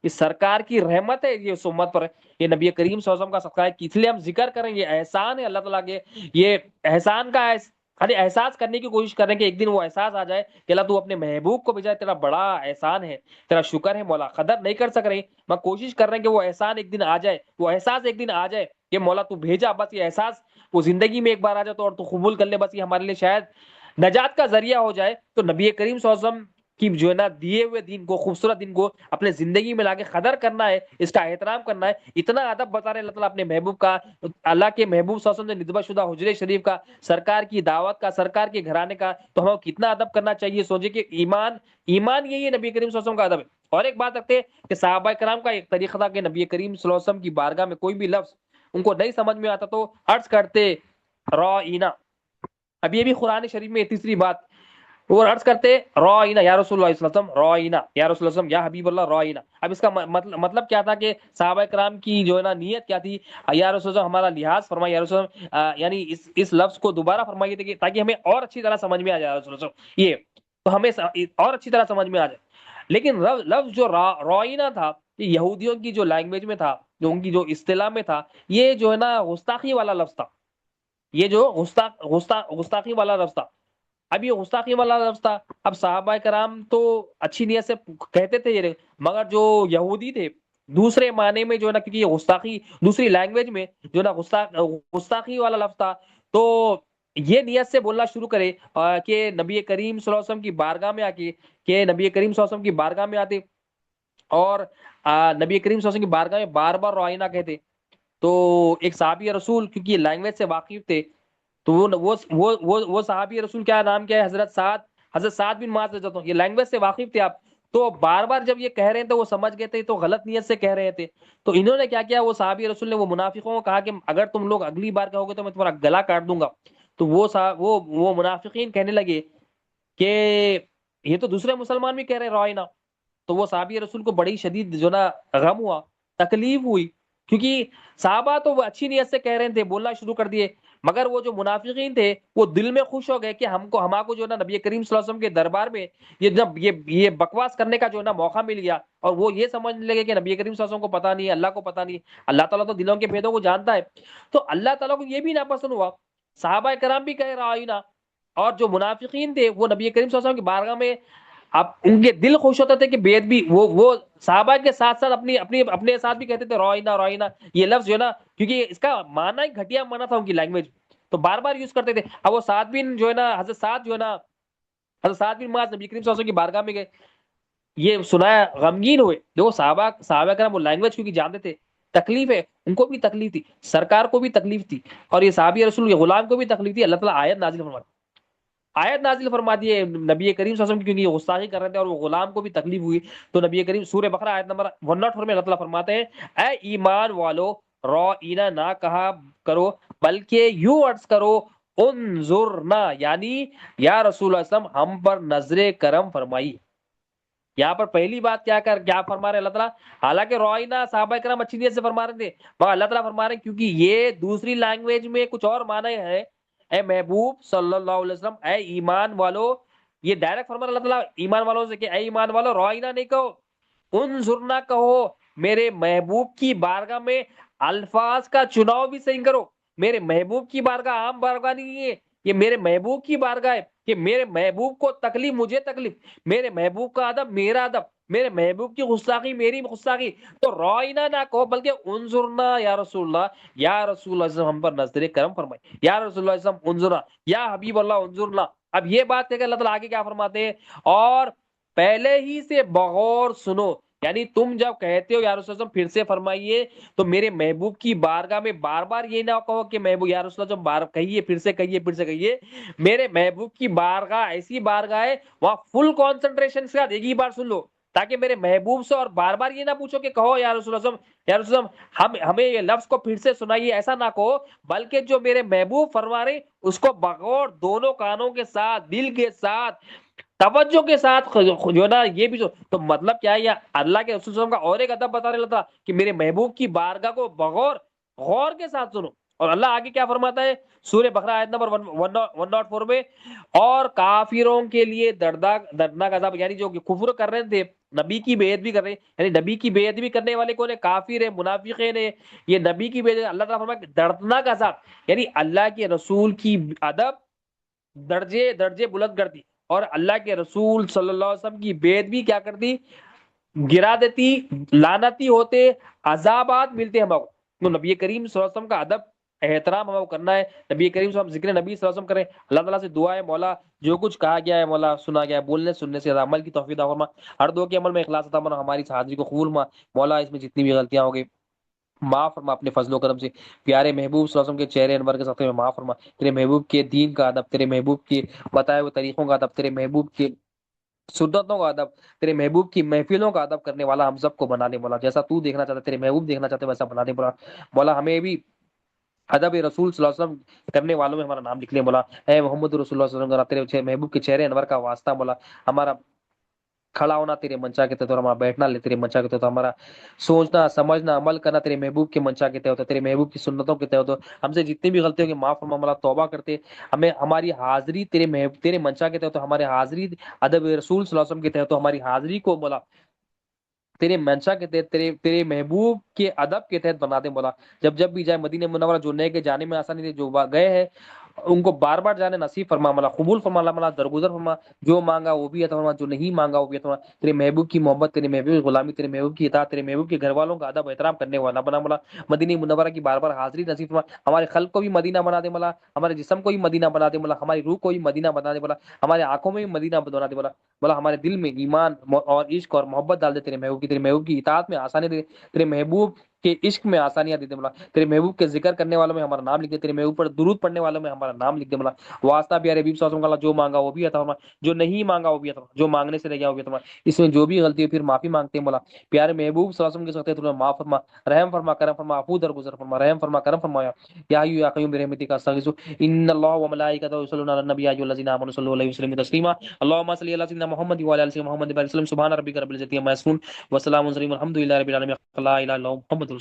یہ سرکار کی رحمت ہے, یہ اس امت پر ہے, یہ نبی کریم صلی اللہ علیہ وسلم کا صدقہ ہے. اس لیے ہم ذکر کریں, یہ احسان ہے اللہ تعالیٰ کے, یہ احسان کا خالی احساس کرنے کی کوشش کریں کہ ایک دن وہ احساس آ جائے کہ اللہ تو اپنے محبوب کو بھیجا, تیرا بڑا احسان ہے, تیرا شکر ہے مولا. قدر نہیں کر سک رہے, میں کوشش کر رہے ہیں کہ وہ احسان ایک دن آ جائے, وہ احساس ایک دن آ جائے کہ مولا تو بھیجا, بس یہ احساس وہ زندگی میں ایک بار آ جائے تو, اور تو قبول کر لے, بس یہ ہمارے لیے شاید نجات کا ذریعہ ہو جائے. تو نبی کریم صلی اللہ علیہ وسلم کی جو ہے نا دیے ہوئے دین کو, خوبصورت دین کو اپنے زندگی میں لا کے قدر کرنا ہے, اس کا احترام کرنا ہے. اتنا ادب بتا رہے اللہ تعالیٰ اپنے محبوب کا, اللہ کے محبوب صلی اللہ علیہ وسلم نے نسبت شدہ حجرے شریف کا, سرکار کی دعوت کا, سرکار کے گھرانے کا, تو ہمیں کتنا ادب کرنا چاہیے. سوچے کہ ایمان یہی ہے نبی کریم صلی اللہ علیہ وسلم کا ادب ہے. اور ایک بات رکھتے کہ صحابہ کرام کا ایک طریقہ تھا کہ نبی کریم صلی اللہ علیہ وسلم کی بارگاہ میں کوئی بھی لفظ ان کو نہیں سمجھ میں آتا تو عرض کرتے رائنا. اب یہ بھی قرآن شریف میں تیسری بات, وہ عرض کرتے رائنا یا رسول اللہ صلی اللہ علیہ وسلم, رائنا یا رسول اللہ یا حبیب اللہ رائنا. اب اس کا مطلب کیا تھا کہ صحابہ کرام کی جو ہے نا نیت کیا تھی, یا رسول اللہ ہمارا لحاظ فرمائے, یا رسول اللہ یعنی اس لفظ کو دوبارہ فرمائیے تھے تاکہ ہمیں اور اچھی طرح سمجھ میں آ جائے رسول اللہ, یہ تو ہمیں اور اچھی طرح سمجھ میں آ جائے. لیکن لفظ جو رائنا تھا, یہ یہودیوں کی جو لینگویج میں تھا, جو ان کی جو اصطلاح میں تھا, یہ جو ہے نا گستاخی والا لفظ تھا, یہ جو گستاخی والا لفظ تھا. اب یہ گستاخی والا لفظ تھا. اب صحابہ کرام تو اچھی نیت سے کہتے تھے یہ, مگر جو یہودی تھے دوسرے معنی میں جو ہے نا, کیونکہ یہ گستاخی دوسری لینگویج میں جو ہے نا گستاخی والا لفظ تھا, تو یہ نیت سے بولنا شروع کرے کہ نبی کریم صلی اللہ علیہ وسلم کی بارگاہ میں آ کے, کہ نبی کریم صلی اللہ علیہ وسلم کی بارگاہ میں آتے اور نبی کریم صلی اللہ علیہ وسلم کی بارگاہ میں بار بار رائنا کہتے. تو ایک صحابی رسول کیونکہ یہ لینگویج سے واقف تھے, تو وہ صحابی رسول کیا نام کیا ہے, حضرت سعد بن معاذ رضی اللہ عنہ, یہ لینگویج سے واقف تھے آپ. تو بار بار جب یہ کہہ رہے تھے وہ سمجھ گئے تھے, تو غلط نیت سے کہہ رہے تھے. تو انہوں نے کیا کیا, وہ صحابی رسول نے وہ منافقوں کو کہا کہ اگر تم لوگ اگلی بار کہو گے تو میں تمہارا گلا کاٹ دوں گا. تو وہ منافقین کہنے لگے کہ یہ تو دوسرے مسلمان بھی کہہ رہے رائنا. تو وہ صحابی رسول کو بڑی شدید جو نا غم ہوا، تکلیف ہوئی، کیونکہ صحابہ تو وہ اچھی نیت سے کہہ رہے تھے، بولنا شروع کر دیے، مگر وہ جو منافقین تھے وہ دل میں خوش ہو گئے کہ ہمارے کو جو نا نبی کریم صلی اللہ علیہ وسلم کے دربار میں یہ جب یہ بکواس کرنے کا جو نا موقع مل گیا، اور وہ یہ سمجھنے لگے کہ نبی کریم صلی اللہ علیہ وسلم کو پتہ نہیں ہے، اللہ کو پتہ نہیں ہے، اللہ تعالیٰ تو دلوں کے بھیدوں کو جانتا ہے. تو اللہ تعالیٰ کو یہ بھی ناپسند ہوا، صحابہ کرام بھی کہہ رہا نا، اور جو منافقین تھے وہ نبی کریم صلی اللہ علیہ وسلم کی بارگاہ میں، اب ان کے دل خوش ہوتے تھے کہ بیت بھی وہ صحابہ کے ساتھ ساتھ اپنے ساتھ بھی کہتے تھے روئنا روئنا، یہ لفظ جو ہے نا، کیونکہ اس کا معنی ہی گھٹیا معنی تھا ان کی لینگویج، تو بار بار یوز کرتے تھے. اب وہ سعد بن جو ہے نا، حضرت سعد جو ہے نا، حضرت سعد بن معاذ نبی کریم صلی اللہ علیہ وسلم کی بارگاہ میں گئے، یہ سنایا، غمگین ہوئے. دیکھو صحابہ کرام وہ لینگویج کیونکہ جانتے تھے، تکلیف ہے، ان کو بھی تکلیف تھی، سرکار کو بھی تکلیف تھی، اور یہ صحابی رسول یہ غلام کو بھی تکلیف تھی. اللہ تعالیٰ آیت نازل فرما دی ہے نبی کریم صلی اللہ علیہ وسلم کی، کیونکہ یہ غصاخی کر رہے تھے اور وہ غلام کو بھی تکلیف ہوئی. تو نبی کریم سورہ بقرہ آیت نمبر 104 میں اللہ تعالیٰ فرماتے ہیں، اے ایمان والو، رائنا نہ کہا کرو بلکہ یوں عرض کرو، انظرنا، یعنی یا رسول اللہ صلی اللہ علیہ وسلم ہم پر نظر کرم فرمائی. یہاں پر پہلی بات کیا فرما رہے ہیں اللہ تعالیٰ؟ حالانکہ روئنا صحابہ کرام اچھی نیت سے فرما رہے تھے، مگر اللہ تعالیٰ فرما رہے ہیں کیونکہ یہ دوسری لینگویج میں کچھ اور معنی ہے، اے محبوب صلی اللہ علیہ وسلم، اے ایمان والو، یہ ڈائریکٹ فرما رہا اللہ تعالیٰ ایمان والوں سے کہ اے ایمان والو، روئنا نہیں کہو، انظرنا کہو. میرے محبوب کی بارگاہ میں الفاظ کا چناؤ بھی صحیح کرو. میرے محبوب کی بارگاہ عام بارگاہ نہیں ہے، یہ میرے محبوب کی بارگاہ ہے، کہ میرے محبوب کو تکلیف مجھے تکلیف، میرے محبوب کا ادب میرا ادب، میرے محبوب کی غصاخی میری غصاخی. تو روئنا نہ کہو بلکہ انظرنا یا رسول اللہ، یا رسول اللہ صلی اللہ علیہ وسلم ہم پر نظر کرم فرمائے، یا رسول اللہ صلی اللہ علیہ وسلم انظرنا، یا حبیب اللہ انظرنا. اب یہ بات کہ اللہ تعالیٰ آگے کیا فرماتے ہیں، اور پہلے ہی سے بغور سنو، یعنی تم جب کہتے ہو یا رسول اللہ پھر سے فرمائیے، تو میرے محبوب کی بارگاہ میں بار بار یہ نہ کہو کہ محبوب یا رسول اللہ بار کہیے، پھر سے کہیے، پھر سے کہیے. میرے محبوب کی بارگاہ ایسی بارگاہ ہے وہاں فل کانسنٹریشن سے ایک ہی بار سن لو، تاکہ میرے محبوب سے اور بار بار یہ نہ پوچھو کہ کہو یا رسول اللہ یا رسول اللہ ہمیں یہ لفظ کو پھر سے سنائیے، ایسا نہ کہو، بلکہ جو میرے محبوب فرما رہے اس کو بغور دونوں کانوں کے ساتھ، دل کے ساتھ، توجہ کے ساتھ جو نا یہ بھی تو مطلب کیا ہے، یا اللہ کے رسول صلی اللہ علیہ وسلم کا اور ایک ادب بتا رہا تھا کہ میرے محبوب کی بارگاہ کو بغور غور کے ساتھ سنو. اور اللہ آگے کیا فرماتا ہے سورہ بقرہ آیت نمبر 104 میں، اور کافروں کے لیے دردناک عذاب، یعنی جو کفر کر رہے تھے، نبی کی بیعت بھی کر رہے ہیں، یعنی نبی کی بیعت بھی کرنے والے کون ہے؟ کافر ہے، منافقین ہے، یہ نبی کی بیعت، اللہ تعالیٰ فرماتا ہے دردناک عذاب، یعنی اللہ کے رسول کی ادب درجے درجے بلند کر دی، اور اللہ کے رسول صلی اللہ علیہ وسلم کی بیعت بھی کیا کرتی؟ گرا دیتی، لعنتی ہوتے، عذابات ملتے ہم کو. تو نبی کریم صلی اللہ علیہ وسلم کا ادب احترام ہمیں کرنا ہے، نبی کریم صلی اللہ علیہ وسلم ذکر نبی صلی اللہ علیہ وسلم کریں. اللہ تعالیٰ سے دعا ہے مولا جو کچھ کہا گیا ہے مولا، سنا گیا ہے، بولنے سننے سے عمل کی توفیق عطا فرما، ہر دعا کے عمل میں اخلاص عطا فرما، ہماری حاضری کو قبول فرما مولا، اس میں جتنی بھی غلطیاں ہو گئی معاف فرما اپنے فضل و کرم سے. پیارے محبوب صلی اللہ علیہ وسلم کے چہرے انور کے ساتھ میں معاف فرما، تیرے محبوب کے دین کا ادب، تیرے محبوب کے بتائے ہوئے طریقوں کا ادب، تیرے محبوب کے سنتوں کا ادب، تیرے محبوب کی محفلوں کا ادب کرنے والا ہم سب کو بنا دے مولا، جیسا تو دیکھنا چاہتا تیرے محبوب دیکھنا چاہتے ویسا بنا دے مولا. مولا ہمیں بھی ادب رسول صلی اللہ علیہ وسلم کرنے والوں میں ہمارا نام لکھ لے مولا. اے محمد رسول اللہ صلی اللہ علیہ وسلم تیرے محبوب کے چہرے انور کا واسطہ مولا، ہمارا کھڑا ہونا تیرے منشا کے تحت، ہمارا بیٹھنا لے تیرے منشا کے تحت، ہمارا سوچنا سمجھنا عمل کرنا تیرے محبوب کے منشا کے تحت، تیرے محبوب کی سنتوں کے تحت. ہم سے جتنی بھی غلطی ہوگی معاف فرما مولا، توبہ کرتے ہمیں ہماری حاضری تیرے منشا کے تحت، ہمارے حاضری ادب رسول صلی اللہ علیہ وسلم کے تحت، ہماری حاضری کو مولا تیرے منشا کے تحت، تیرے محبوب کے ادب کے تحت بنا دے مولا. جب بھی جائے مدینہ منورہ، جو نئے کے جانے میں آسانی دے، جو گئے ہیں ان کو بار بار جانے نصیب فرما مولا، قبول فرما مولا، درگزر فرما، جو مانگا وہ بھی عطا فرما، جو نہیں مانگا وہ بھی عطا فرما. تیرے محبوب کی محبت، تیرے محبوب کی غلامی، تیرے محبوب کی اطاعت، تیرے محبوب کے گھر والوں کا ادب احترام کرنے والا بنا مولا. مدینہ منورہ کی بار بار حاضری نصیب فرما، ہمارے خلق کو بھی مدینہ بنا دے مولا، ہمارے جسم کو بھی مدینہ بنا دے مولا، ہماری روح کو بھی مدینہ بنا دے مولا، ہمارے آنکھوں میں بھی مدینہ بنا دے مولا. مولا ہمارے دل میں ایمان اور عشق اور محبت ڈال دے تیرے محبوب کی، تیرے محبوب کی اطاعت میں آسانی دے، تیرے محبوب کہ عشق میں آسانیاں دے دے مولا، تیرے محبوب کے ذکر کرنے والوں میں ہمارا نام لکھ دے، تیرے محبوب پر درود پڑھنے والوں میں ہمارا نام لکھ دے مولا۔ واسطہ پیارے حبیب صلی اللہ علیہ وسلم کا جو مانگا وہ بھی عطا فرما، جو نہیں مانگا وہ بھی عطا فرما، جو مانگنے سے رہ گیا وہ بھی عطا فرما۔ اس میں جو بھی غلطی ہے پھر معافی مانگتے ہیں مولا، پیارے محبوب صلی اللہ علیہ وسلم کے ساتھ معاف فرما، رحم فرما، کرم فرما، عفو درگزر فرما، رحم فرما، کرم فرمایا یا حی یا قیوم برحمتک استغیث ان اللہ وملائکتہ یصلون علی النبی یا ایھا الذین آمنوا صلوا علیہ وسلم تسلیما اللهم صل علی سیدنا محمد وعلی آل سیدنا محمد وسلم سبحان ربک رب العزۃ عما یصفون وسلام علی المرسلین والحمد للہ رب العالمین لا الہ الا اللہ محمد